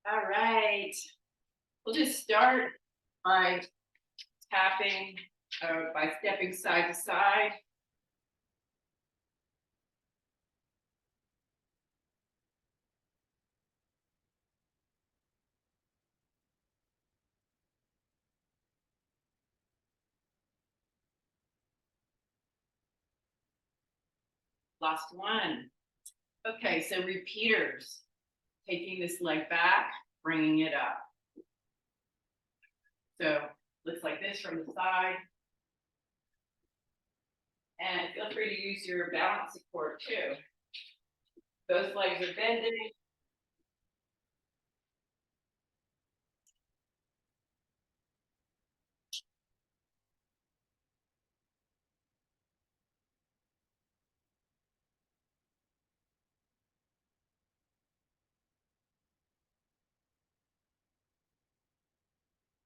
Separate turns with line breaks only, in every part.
All right. We'll just start by tapping, by stepping side to side. Last one. Okay, so repeaters. Taking this leg back, bringing it up. So looks like this from the side. And feel free to use your balance support too. Those legs are bending.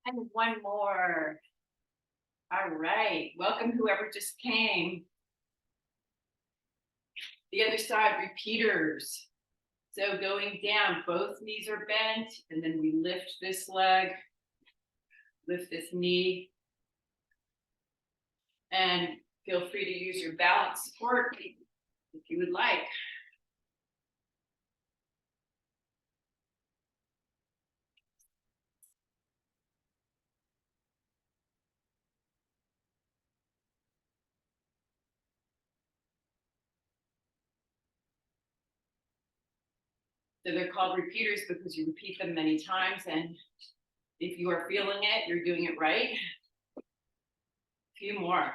And one more. All right. Welcome whoever just came. The other side, repeaters. So going down, both knees are bent, and then we lift this leg, lift this knee, and feel free to use your balance support if you would like. So they're called repeaters because you repeat them many times, and if you are feeling it, you're doing it right. A few more.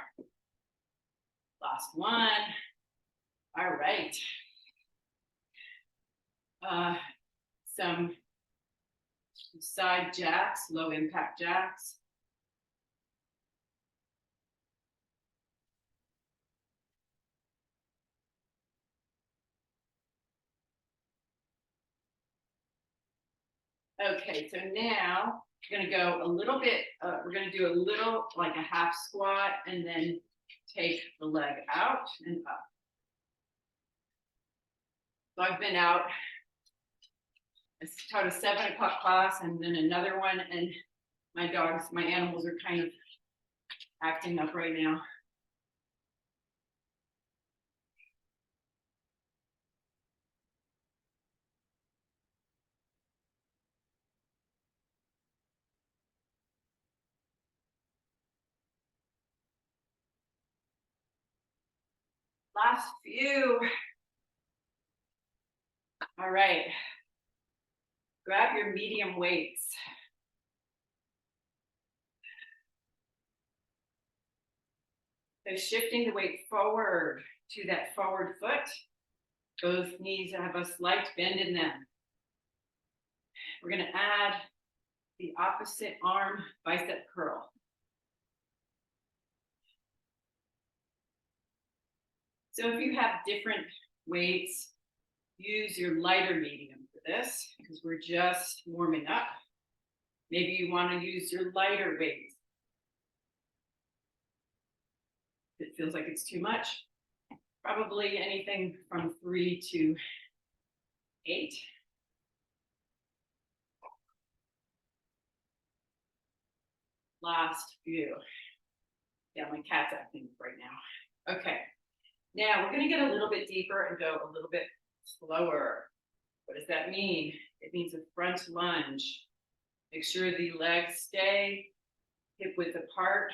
Last one. All right. Some side jacks, low impact jacks. Okay, so now we're gonna go a little bit, we're gonna do a little, like a half squat, and then take the leg out and up. So I've been out, I taught a 7 o'clock class and then another one, and my dogs, my animals are kind of acting up right now. Last few. All right. Grab your medium weights. So shifting the weight forward to that forward foot. Both knees have a slight bend in them. We're going to add the opposite arm bicep curl. So if you have different weights, use your lighter medium for this because we're just warming up. Maybe you want to use your lighter weights. If it feels like it's too much, probably anything from 3 to 8. Last few. Yeah, my cat's acting right now. Okay, now we're going to get a little bit deeper and go a little bit slower. What does that mean? It means a front lunge. Make sure the legs stay hip width apart.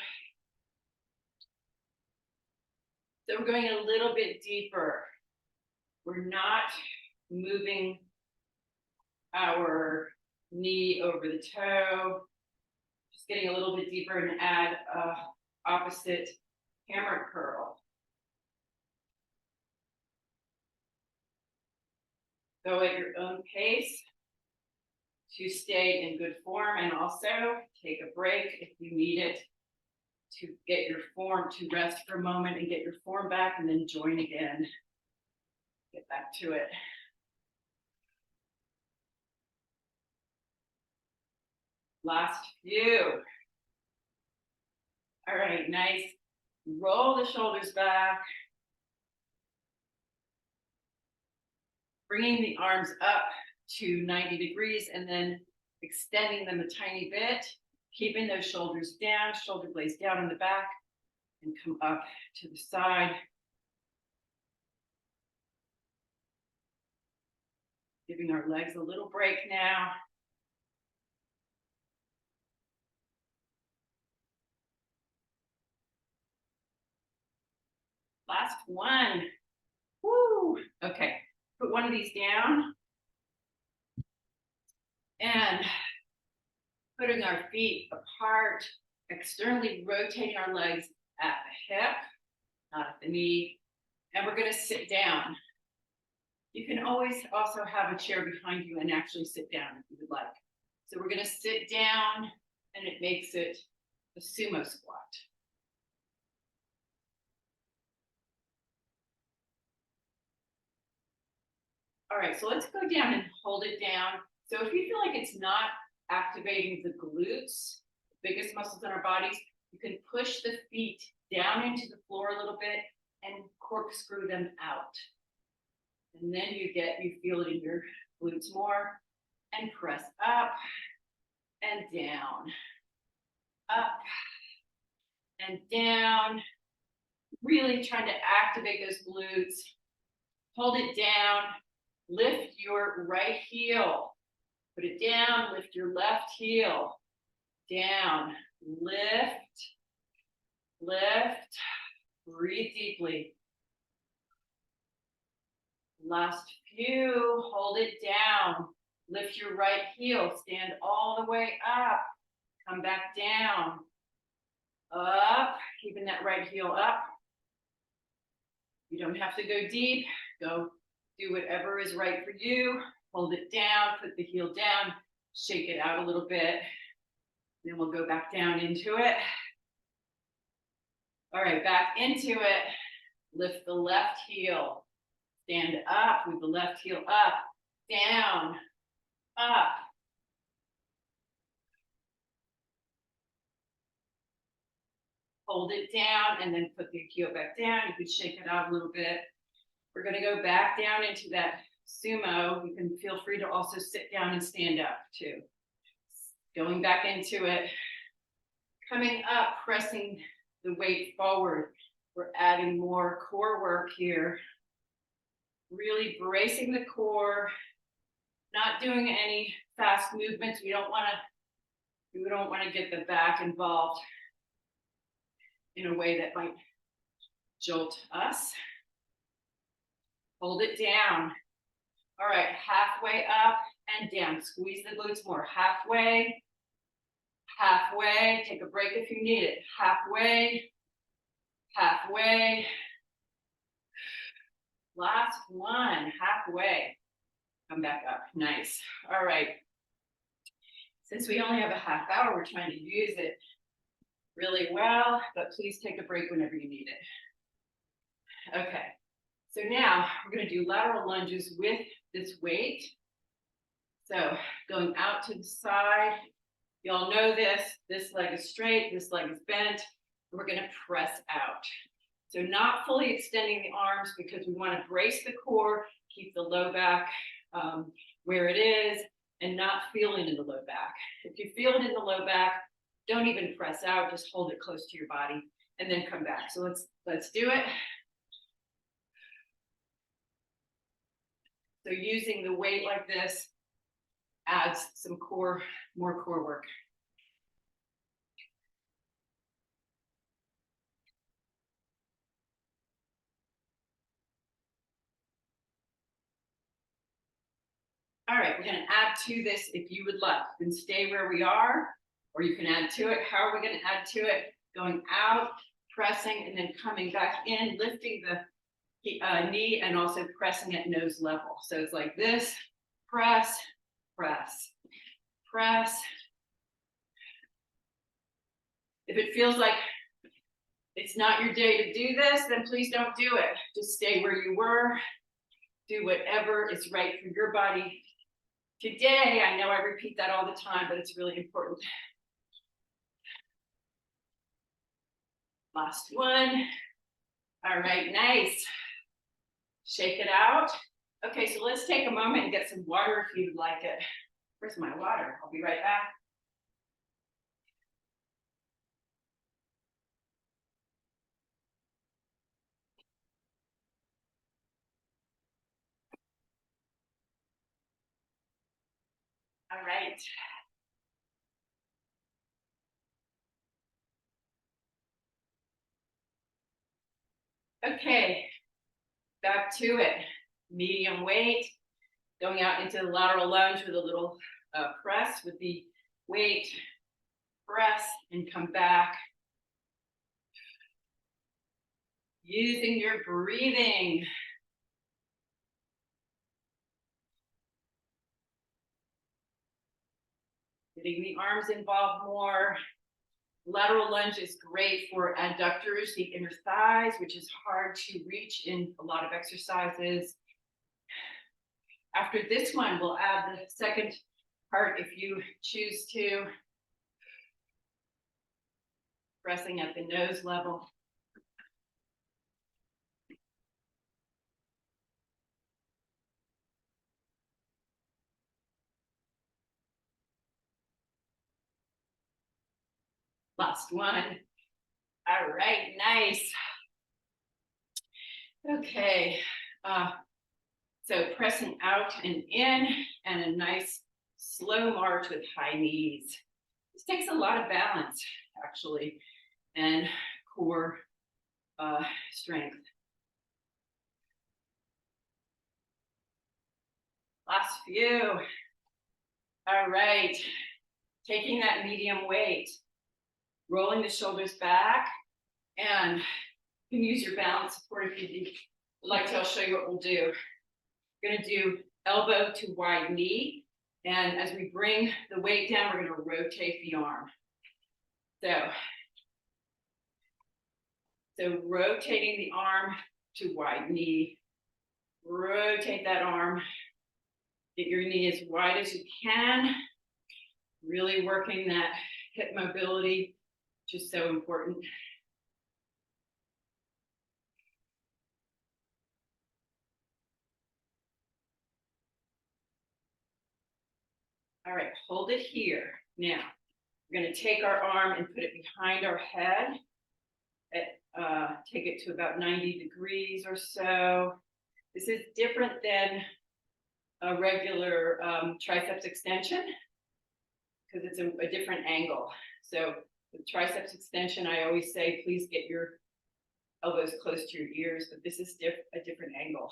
So we're going a little bit deeper. We're not moving our knee over the toe. Just getting a little bit deeper and add opposite hammer curl. Go at your own pace to stay in good form, and also take a break if you need it to get your form, to rest for a moment and get your form back, and then join again. Get back to it. Last few. All right, nice. Roll the shoulders back. Bringing the arms up to 90 degrees and then extending them a tiny bit, keeping those shoulders down, shoulder blades down in the back, and come up to the side. Giving our legs a little break now. Last one. Woo! Okay, put one of these down. And putting our feet apart, externally rotating our legs at the hip, not at the knee. And we're gonna sit down. You can always also have a chair behind you and actually sit down if you would like. So we're gonna sit down and it makes it a sumo squat. All right, so let's go down and hold it down. So if you feel like it's not activating the glutes, the biggest muscles in our bodies, you can push the feet down into the floor a little bit and corkscrew them out. And then you feel it in your glutes more, and press up and down, up and down. Really trying to activate those glutes. Hold it down, lift your right heel, put it down, lift your left heel, down, lift, lift, breathe deeply. Last few, hold it down, lift your right heel, stand all the way up, come back down, up, keeping that right heel up. You don't have to go deep, go do whatever is right for you. Hold it down, put the heel down, shake it out a little bit. Then we'll go back down into it. All right, back into it. Lift the left heel. Stand up with the left heel up, down, up. Hold it down and then put the heel back down. You can shake it out a little bit. We're going to go back down into that sumo. You can feel free to also sit down and stand up too. Going back into it. Coming up, pressing the weight forward. We're adding more core work here. Really bracing the core. Not doing any fast movements. We don't want to get the back involved in a way that might jolt us. Hold it down. All right, halfway up and down. Squeeze the glutes more. Halfway, halfway. Take a break if you need it. Halfway, halfway. Last one, halfway. Come back up. Nice. All right. Since we only have a half hour, we're trying to use it really well, but please take a break whenever you need it. Okay. So now we're going to do lateral lunges with this weight. So going out to the side, y'all know this leg is straight, this leg is bent. We're going to press out. So not fully extending the arms because we want to brace the core, keep the low back where it is, and not feeling in the low back. If you feel it in the low back, don't even press out, just hold it close to your body and then come back. So let's do it. So using the weight like this adds some more core work. All right, we're going to add to this if you would like. You can stay where we are, or you can add to it. How are we going to add to it? Going out, pressing, and then coming back in, lifting the knee and also pressing at nose level. So it's like this, press, press, press. If it feels like it's not your day to do this, then please don't do it. Just stay where you were. Do whatever is right for your body. Today, I know I repeat that all the time, but it's really important. Last one. All right, nice. Shake it out. Okay, so let's take a moment and get some water if you'd like it. Where's my water? I'll be right back. All right. Okay, back to it. Medium weight, going out into the lateral lunge with a little press with the weight, press, and come back. Using your breathing. Getting the arms involved more. Lateral lunge is great for adductors, the inner thighs, which is hard to reach in a lot of exercises. After this one, we'll add the second part if you choose to. Pressing at the nose level. Last one. All right, nice. Okay, so pressing out and in, and a nice slow march with high knees. This takes a lot of balance, actually, and core strength. Last few. All right, taking that medium weight, rolling the shoulders back, and you can use your balance support if you would like to. I'll show you what we'll do. We're gonna do elbow to wide knee, and as we bring the weight down, we're gonna rotate the arm. So rotating the arm to wide knee, rotate that arm, get your knee as wide as you can, really working that hip mobility, which is so important. All right, hold it here. Now, we're gonna take our arm and put it behind our head. Take it to about 90 degrees or so. This is different than a regular triceps extension because it's a different angle. So with triceps extension, I always say, please get your elbows close to your ears, but this is a different angle.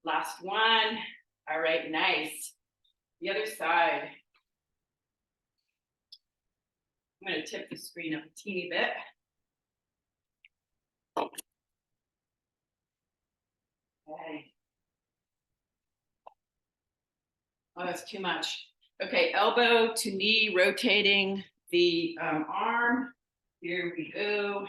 Last one. All right, nice. The other side. I'm going to tip the screen up a teeny bit. Okay. Oh, that's too much. Okay, elbow to knee, rotating the arm. Here we go.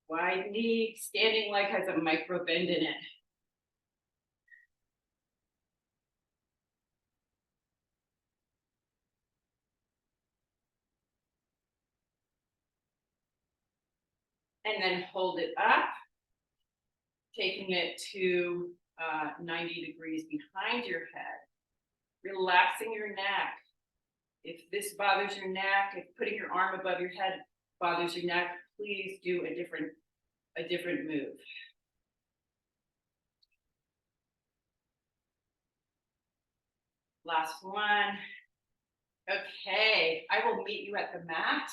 Wide knee, standing leg has a micro bend in it. And then hold it up, taking it to 90 degrees behind your head, relaxing your neck. If this bothers your neck, if putting your arm above your head bothers your neck, please do a different move. Last one. Okay, I will meet you at the mat.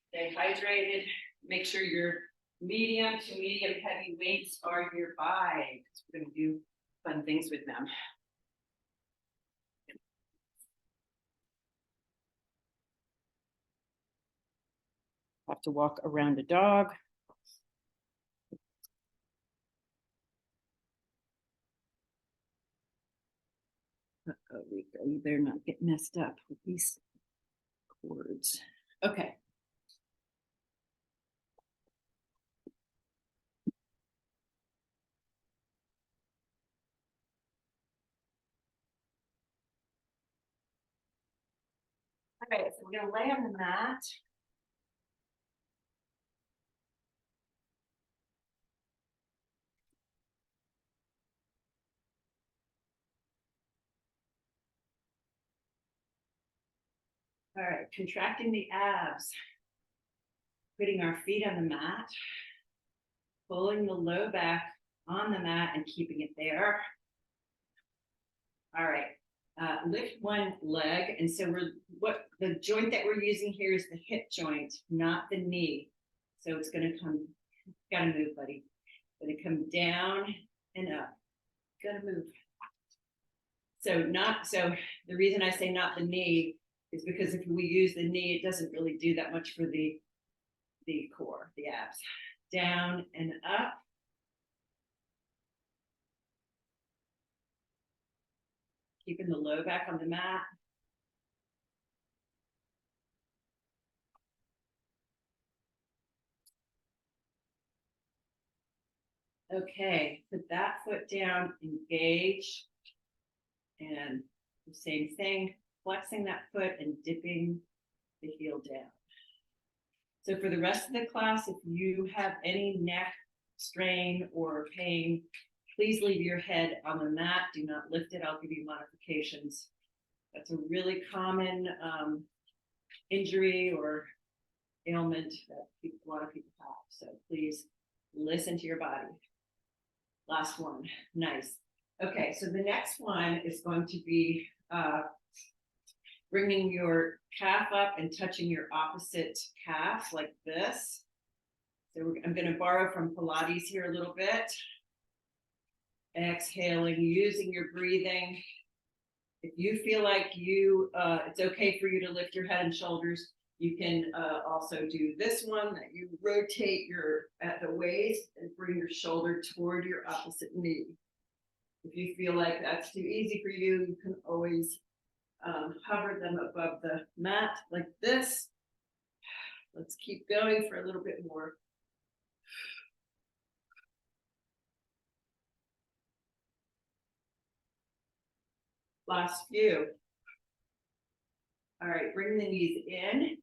Stay hydrated. Make sure your medium to medium heavy weights are nearby because we're going to do fun things with them. Have to walk around the dog. Uh-oh, Rico, you better not get messed up with these cords. Okay. All right, so we're gonna lay on the mat. All right, contracting the abs. Putting our feet on the mat. Pulling the low back on the mat and keeping it there. All right, lift one leg. And so the joint that we're using here is the hip joint, not the knee. So it's gonna come, gotta move, buddy. Gonna come down and up, gotta move. So the reason I say not the knee is because if we use the knee, it doesn't really do that much for the core, the abs. Down and up. Keeping the low back on the mat. Okay, put that foot down, engage. And the same thing, flexing that foot and dipping the heel down. So for the rest of the class, if you have any neck strain or pain, please leave your head on the mat. Do not lift it. I'll give you modifications. That's a really common injury or ailment that a lot of people have. So please listen to your body. Last one. Nice. Okay, so the next one is going to be bringing your calf up and touching your opposite calf like this. So I'm going to borrow from Pilates here a little bit. Exhaling, using your breathing. If you feel like it's okay for you to lift your head and shoulders, you can also do this one that you rotate at the waist and bring your shoulder toward your opposite knee. If you feel like that's too easy for you, you can always hover them above the mat like this. Let's keep going for a little bit more. Last few. All right, bring the knees in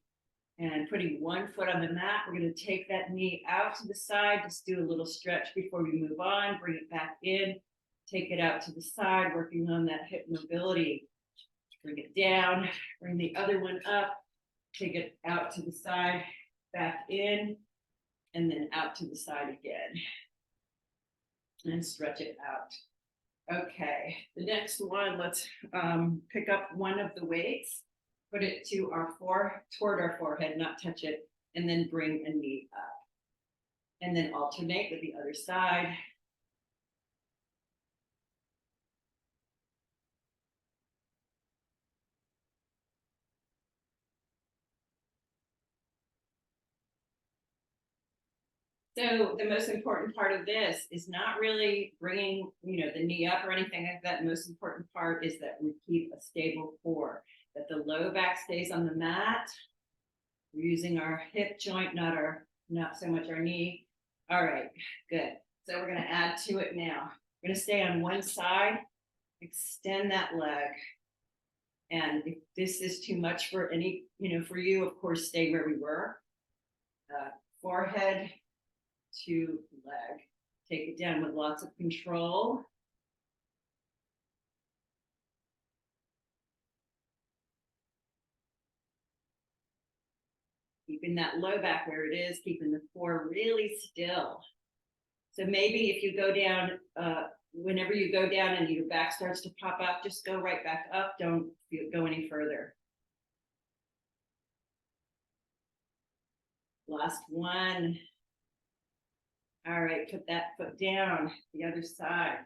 and putting one foot on the mat. We're going to take that knee out to the side. Just do a little stretch before we move on. Bring it back in. Take it out to the side, working on that hip mobility. Bring it down. Bring the other one up. Take it out to the side, back in, and then out to the side again. And stretch it out. Okay, the next one, let's pick up one of the weights, put it toward our forehead, not touch it, and then bring a knee up. And then alternate with the other side. So the most important part of this is not really bringing, the knee up or anything like that. The most important part is that we keep a stable core, that the low back stays on the mat. We're using our hip joint, not so much our knee. All right, good. So we're going to add to it now. We're going to stay on one side, extend that leg. And if this is too much for for you, of course, stay where we were. Forehead to leg. Take it down with lots of control. Keeping that low back where it is, keeping the core really still. So maybe if you go down, whenever you go down and your back starts to pop up, just go right back up. Don't go any further. Last one. All right, put that foot down, the other side.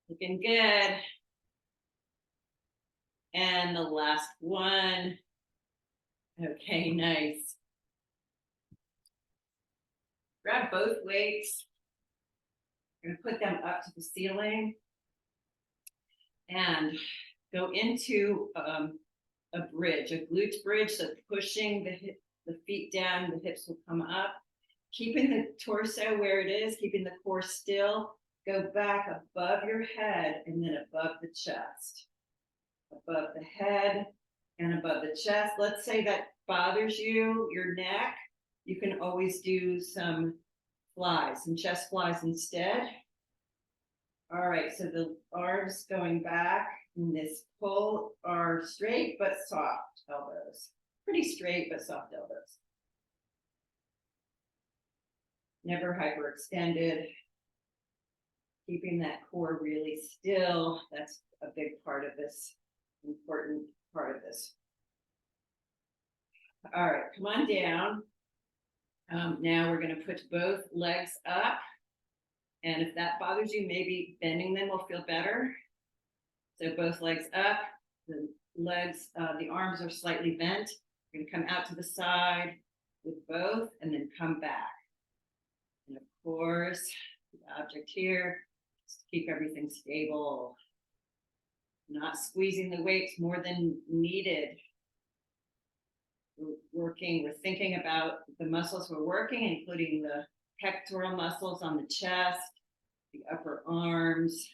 Looking good. And the last one. Okay, nice. Grab both weights. We're going to put them up to the ceiling and go into a bridge, a glutes bridge. So pushing the feet down, the hips will come up. Keeping the torso where it is, keeping the core still. go back above your head and then above the chest. Above the head and above the chest. Let's say that bothers you, your neck. You can always do some flies, some chest flies instead. All right, so the arms going back in this pull are straight but soft elbows. Pretty straight but soft elbows. Never hyperextended. Keeping that core really still. That's a big part of this, important part of this. All right, come on down. Now we're going to put both legs up. And if that bothers you, maybe bending them will feel better. So both legs up, the legs, the arms are slightly bent. We're going to come out to the side with both and then come back. And of course, the object here is to keep everything stable. Not squeezing the weights more than needed. We're thinking about the muscles we're working, including the pectoral muscles on the chest, the upper arms,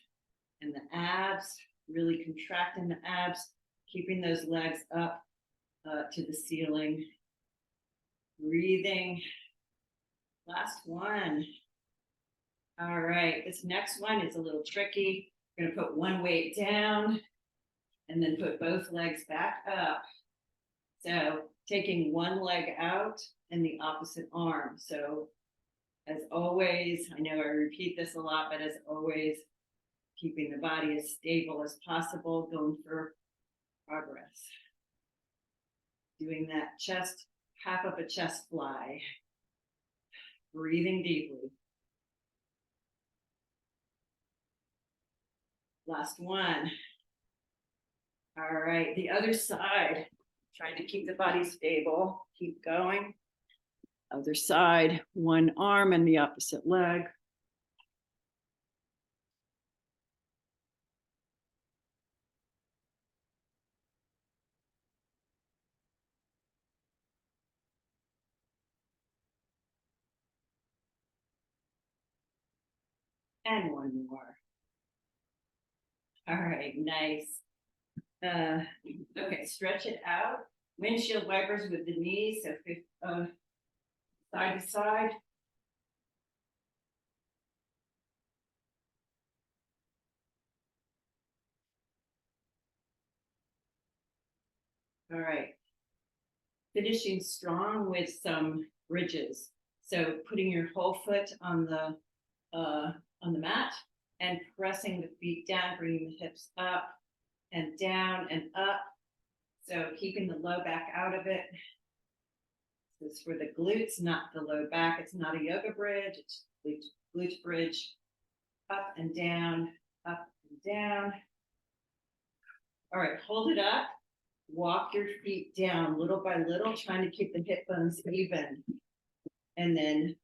and the abs, really contracting the abs, keeping those legs up to the ceiling. Breathing. Last one. All right, this next one is a little tricky. We're going to put one weight down and then put both legs back up. So taking one leg out and the opposite arm. So as always, I know I repeat this a lot, but as always, keeping the body as stable as possible, going for progress. Doing that chest, half of a chest fly. Breathing deeply. Last one. All right, the other side. Trying to keep the body stable. Keep going. Other side, one arm and the opposite leg. And one more. All right, nice. Okay, stretch it out. Windshield wipers with the knees, so side to side. All right. Finishing strong with some bridges. So putting your whole foot on the mat and pressing the feet down, bringing the hips up and down and up. So keeping the low back out of it. This is for the glutes, not the low back. It's not a yoga bridge. It's glute bridge. Up and down, up and down. All right, hold it up. Walk your feet down little by little, trying to keep the hip bones even. And then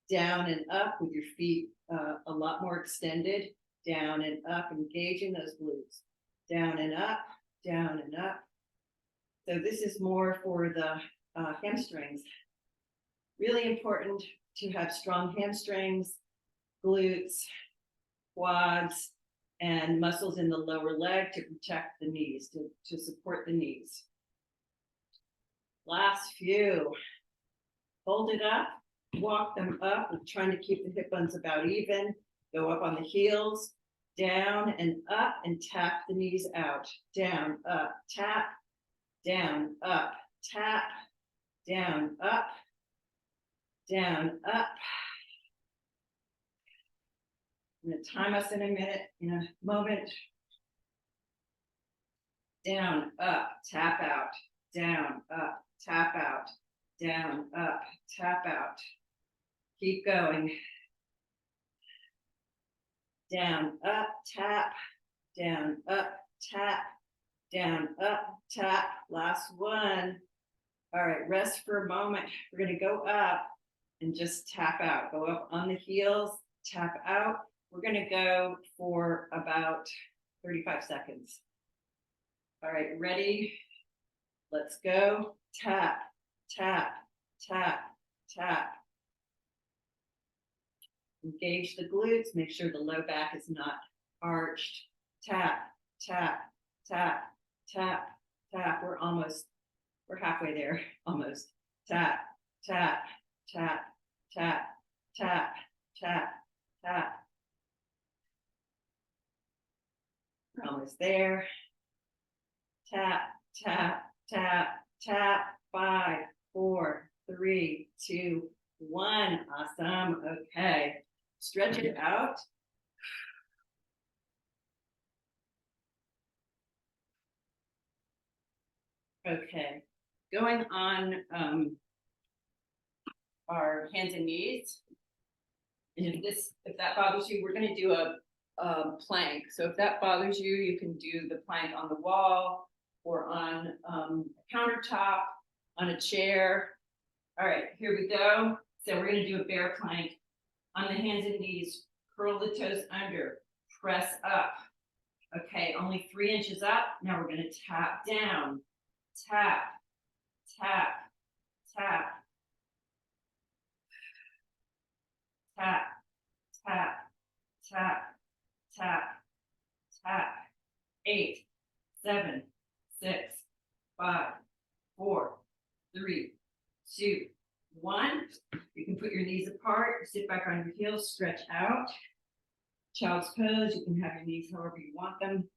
down and up with your feet a lot more extended. Down and up, engaging those glutes. Down and up, down and up. So this is more for the hamstrings. Really important to have strong hamstrings, glutes, quads, and muscles in the lower leg to protect the knees, to support the knees. Last few. Hold it up, walk them up, trying to keep the hip bones about even. Go up on the heels, down and up, and tap the knees out. Down, up, tap, down, up, tap, down, up, down, up. I'm going to time us in a moment. Down, up, tap out, down, up, tap out, down, up, tap out. Keep going. Down, up, tap, down, up, tap, down, up, tap. Last one. All right, rest for a moment. We're going to go up and just tap out. Go up on the heels, tap out. We're going to go for about 35 seconds. All right, ready? Let's go. Tap, tap, tap, tap.
Engage the glutes, make sure the low back is not arched. Tap, tap, tap, tap, tap. We're halfway there, almost. Tap, tap, tap, tap, tap, tap, tap. We're almost there. Tap, tap, tap, tap. 5, 4, 3, 2, 1. Awesome. Okay. Stretch it out. Okay. Going on our hands and knees. And if that bothers you, we're going to do a plank. So if that bothers you, you can do the plank on the wall or on a countertop, on a chair. All right, here we go. So we're going to do a bear plank on the hands and knees. Curl the toes under, press up. Okay, only 3 inches up. Now we're going to tap down, tap, tap, tap, tap, tap, tap, tap, tap. 8, 7, 6, 5, 4, 3, 2, 1. You can put your knees apart, sit back on your heels, stretch out. Child's pose, you can have your knees however you want them.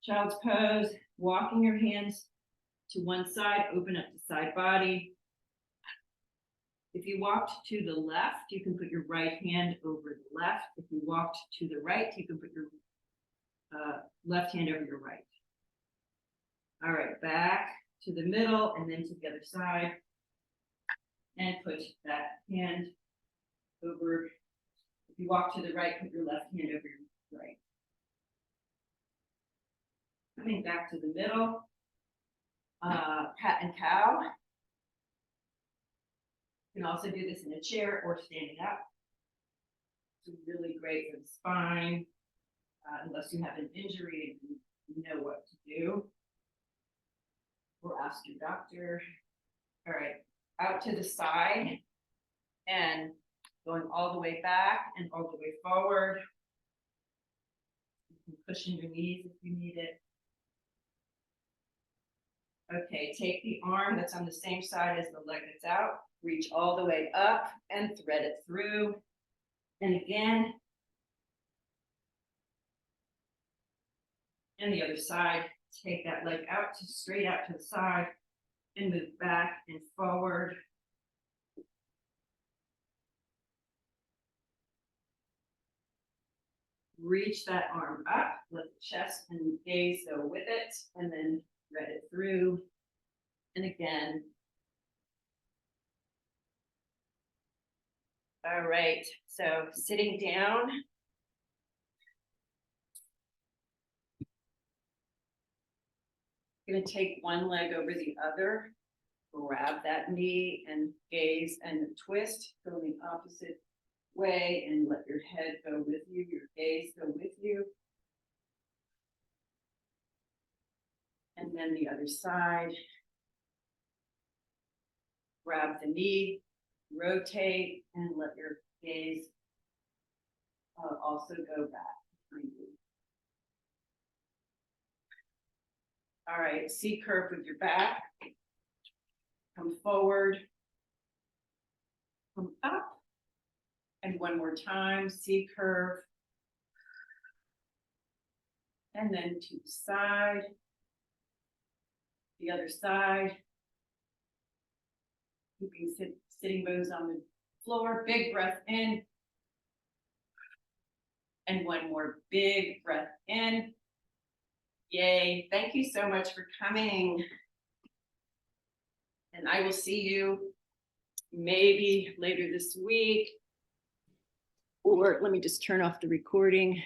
Child's pose, walking your hands to one side, open up the side body. If you walked to the left, you can put your right hand over the left. If you walked to the right, you can put your left hand over your right. All right, back to the middle and then to the other side. And put that hand over. If you walk to the right, put your left hand over your right. Coming back to the middle. Cat and cow. You can also do this in a chair or standing up. It's really great for the spine, unless you have an injury and you know what to do. Or ask your doctor. All right, out to the side and going all the way back and all the way forward. You can cushion your knees if you need it. Okay, take the arm that's on the same side as the leg that's out, reach all the way up and thread it through. And again. And the other side, take that leg out to straight out to the side and move back and forward. Reach that arm up, let the chest and gaze go with it, and then thread it through. And again. All right, so sitting down. Going to take one leg over the other, grab that knee and gaze and twist, go the opposite way and let your head go with you, your gaze go with you. And then the other side. Grab the knee, rotate, and let your gaze also go back behind you. All right, C curve with your back. Come forward. Come up. And one more time, C curve. And then to the side. The other side. Keeping sitting bones on the floor. Big breath in. And one more big breath in. Yay. Thank you so much for coming. And I will see you maybe later this week. Or let me just turn off the recording.